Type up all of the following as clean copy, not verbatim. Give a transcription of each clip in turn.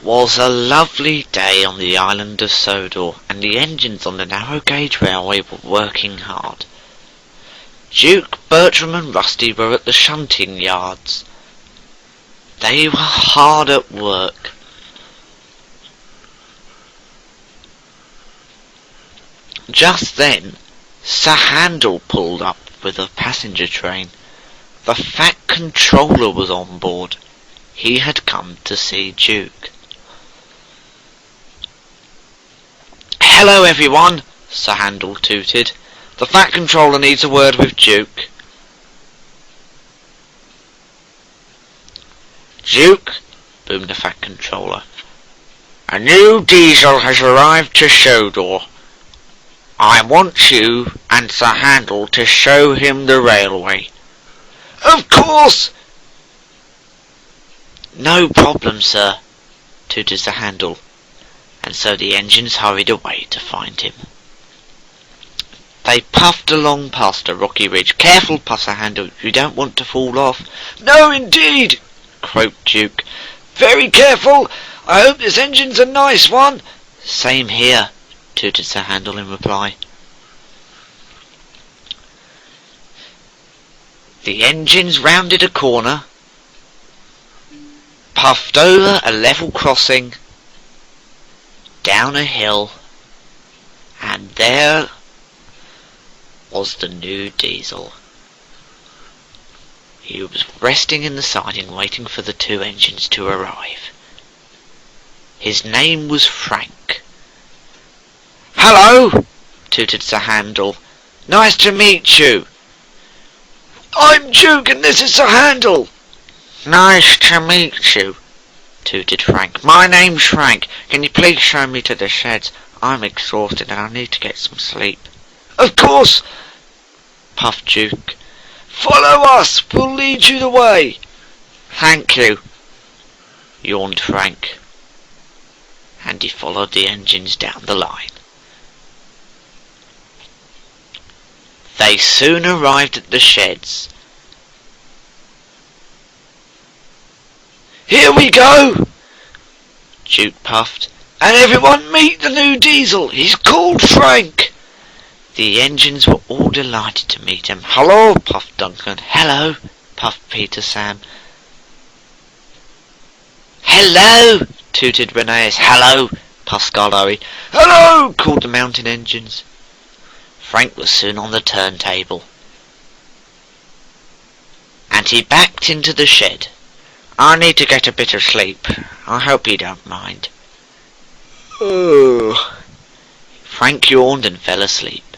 was a lovely day on the island of Sodor, and the engines on the narrow gauge railway were working hard. Duke, Bertram and Rusty were at the shunting yards. They were hard at work. Just then, Sir Handel pulled up with a passenger train. The Fat Controller was on board. He had come to see Duke. "Hello, everyone," Sir Handel tooted. "The Fat Controller needs a word with Duke." "Duke," boomed the Fat Controller, "a new diesel has arrived to Sodor. I want you and Sir Handel to show him the railway." "Of course!" "No problem, sir," tooted Sir Handel, and so the engines hurried away to find him. They puffed along past a rocky ridge. "Careful, Sir Handel, you don't want to fall off." "No, indeed," croaked Duke. "Very careful. I hope this engine's a nice one." "Same here," tooted Sir Handel in reply. The engines rounded a corner, puffed over a level crossing, down a hill, and there was the new diesel. He was resting in the siding waiting for the two engines to arrive. His name was Frank. "Hello," tooted Sir Handel. "Nice to meet you." "I'm Duke and this is Sir Handel." "Nice to meet you," tooted Frank. "My name's Frank. Can you please show me to the sheds? I'm exhausted and I need to get some sleep." "Of course," puffed Duke. "Follow us. We'll lead you the way." "Thank you," yawned Frank. And he followed the engines down the line. They soon arrived at the sheds. "Here we go," Duke puffed. "And everyone meet the new diesel. He's called Frank." The engines were all delighted to meet him. "Hello," puffed Duncan. "Hello," puffed Peter Sam. "Hello," tooted Rheneas. "Hello," puffed Scarlowy. "Hello," called the mountain engines. Frank was soon on the turntable, and he backed into the shed. "I need to get a bit of sleep. I hope you don't mind." "Oh." Frank yawned and fell asleep.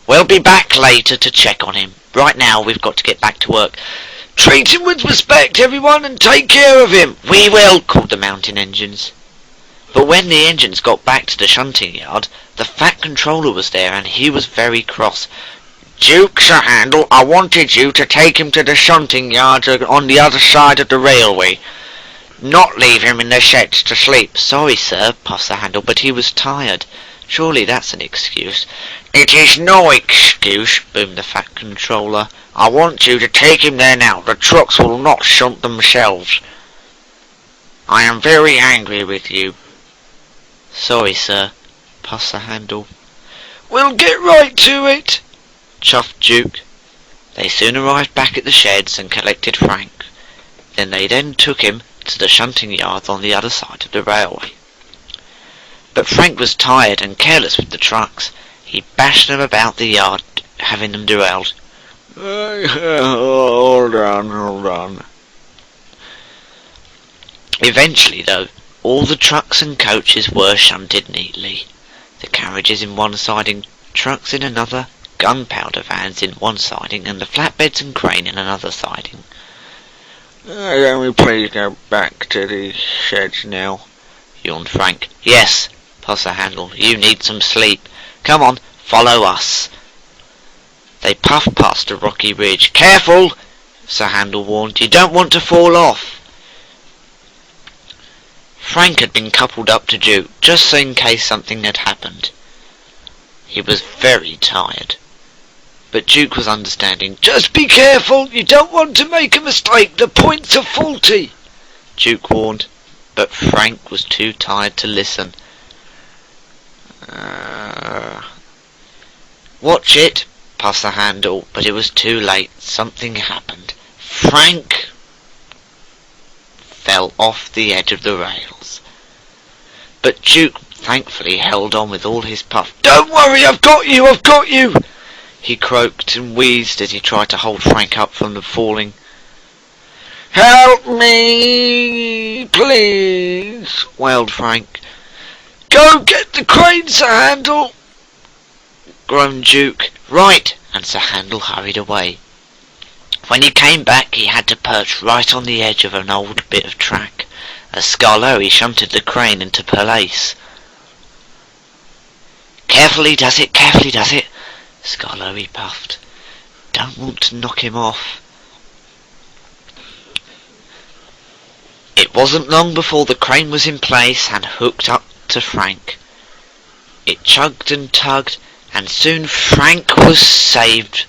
"We'll be back later to check on him. Right now we've got to get back to work." "Treat him with respect, everyone, and take care of him." "We will," called the mountain engines. But when the engines got back to the shunting yard, the Fat Controller was there, and he was very cross. "Duke, Sir Handel, I wanted you to take him to the shunting yard on the other side of the railway, not leave him in the sheds to sleep." "Sorry, sir," puffed Sir Handel, "but he was tired. Surely that's an excuse." "It is no excuse," boomed the Fat Controller. "I want you to take him there now. The trucks will not shunt themselves. I am very angry with you." "Sorry, sir," puffed Sir Handel. "We'll get right to it," chuffed Duke. They soon arrived back at the sheds and collected Frank. They took him to the shunting yards on the other side of the railway. But Frank was tired and careless with the trucks. He bashed them about the yard, having them derailed. Hold on. Eventually, though, all the trucks and coaches were shunted neatly. The carriages in one siding, trucks in another, gunpowder vans in one siding, and the flatbeds and crane in another siding. "Can we please go back to the sheds now?" yawned Frank. "Yes," puffed Sir Handel. "You need some sleep. Come on, follow us." They puffed past a rocky ridge. "Careful," Sir Handel warned. "You don't want to fall off." Frank had been coupled up to Duke, just in case something had happened. He was very tired, but Duke was understanding. "Just be careful, you don't want to make a mistake, the points are faulty," Duke warned. but Frank was too tired to listen. Watch it, puffed the handle, but it was too late. Something happened. Frank fell off the edge of the rails. But Duke thankfully held on with all his puff. "Don't worry, I've got you, I've got you!" he croaked and wheezed as he tried to hold Frank up from the falling. "Help me, please," wailed Frank. "Go get the crane, Sir Handel," groaned Duke. "Right," and Sir Handel hurried away. When he came back, he had to perch right on the edge of an old bit of track, as Skarloey shunted the crane into place. "Carefully does it, Skarloey puffed. "Don't want to knock him off." It wasn't long before the crane was in place and hooked up to Frank. It chugged and tugged, and soon Frank was saved.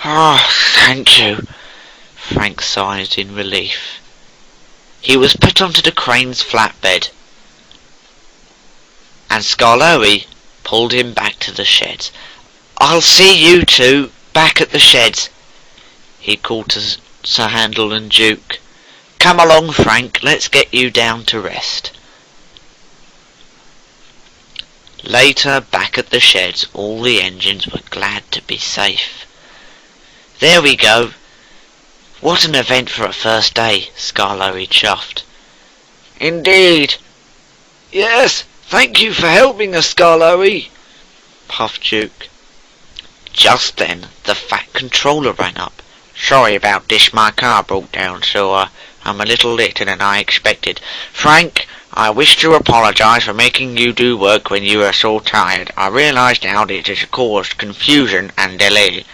"Ah, thank you," Frank sighed in relief. He was put onto the crane's flatbed, and Skarloey pulled him back to the sheds. "I'll see you two back at the sheds," he called to Sir Handel and Duke. "Come along, Frank, let's get you down to rest." Later, back at the sheds, all the engines were glad to be safe. "There we go. What an event for a first day," Skarloey chuffed. "Indeed." "Yes, thank you for helping us, Skarloey," puffed Duke. Just then, the Fat Controller ran up. "Sorry about this, my car broke down, so I'm a little later than I expected. Frank, I wish to apologise for making you do work when you are so tired. I realise now that it has caused confusion and delay.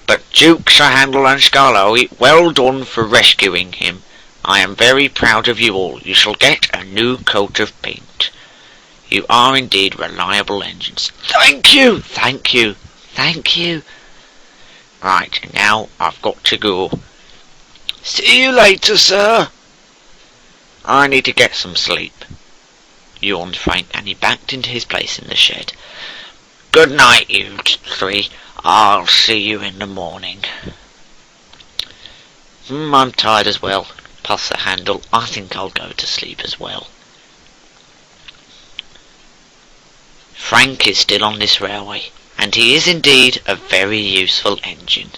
But Duke, Sir Handel and Skarloey, well done for rescuing him. I am very proud of you all. You shall get a new coat of paint. You are indeed reliable engines." "Thank you, thank you, thank you." "Right, now I've got to go." "See you later, sir." "I need to get some sleep," yawned Frank, and he backed into his place in the shed. "Good night, you three. I'll see you in the morning." "I'm tired as well," puffed the Handel. "I think I'll go to sleep as well." Frank is still on this railway, and he is indeed a very useful engine.